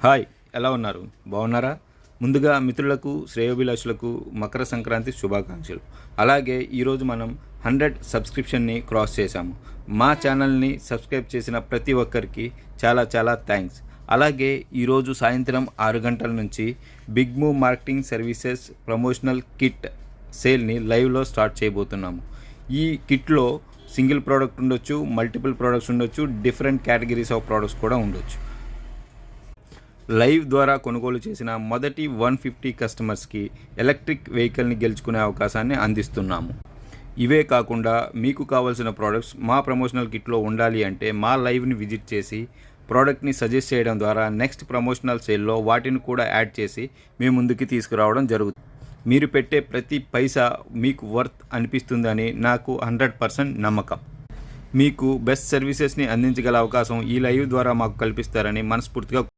Hi, ఎలా ఉన్నారు? బాగున్నారా? ముందుగా మిత్రులకు, శ్రేయోభిలాషులకు మకర సంక్రాంతి శుభాకాంక్షలు. అలాగే ఈరోజు మనం 100 సబ్స్క్రిప్షన్ని క్రాస్ చేశాము. మా ఛానల్ని సబ్స్క్రైబ్ చేసిన ప్రతి ఒక్కరికి చాలా చాలా థ్యాంక్స్. అలాగే ఈరోజు సాయంత్రం 6 గంటల నుంచి big move marketing services promotional kit సేల్ని లైవ్లో స్టార్ట్ చేయబోతున్నాము. ఈ కిట్లో సింగిల్ ప్రోడక్ట్ ఉండొచ్చు, మల్టిపుల్ ప్రోడక్ట్స్ ఉండొచ్చు, డిఫరెంట్ కేటగిరీస్ ఆఫ్ ప్రోడక్ట్స్ కూడా ఉండొచ్చు. లైవ్ ద్వారా కొనుగోలు చేసిన మొదటి 150 కస్టమర్స్కి ఎలక్ట్రిక్ వెహికల్ని గెలుచుకునే అవకాశాన్ని అందిస్తున్నాము. ఇవే కాకుండా మీకు కావాల్సిన ప్రోడక్ట్స్ మా ప్రమోషనల్ కిట్లో ఉండాలి అంటే మా లైవ్ని విజిట్ చేసి ప్రోడక్ట్ని సజెస్ట్ చేయడం ద్వారా నెక్స్ట్ ప్రమోషనల్ సేల్లో వాటిని కూడా యాడ్ చేసి మీ ముందుకి తీసుకురావడం జరుగుతుంది. మీరు పెట్టే ప్రతి పైసా మీకు వర్త్ అనిపిస్తుందని నాకు 100% నమ్మకం. మీకు బెస్ట్ సర్వీసెస్ని అందించగల అవకాశం ఈ లైవ్ ద్వారా మాకు కల్పిస్తారని మనస్ఫూర్తిగా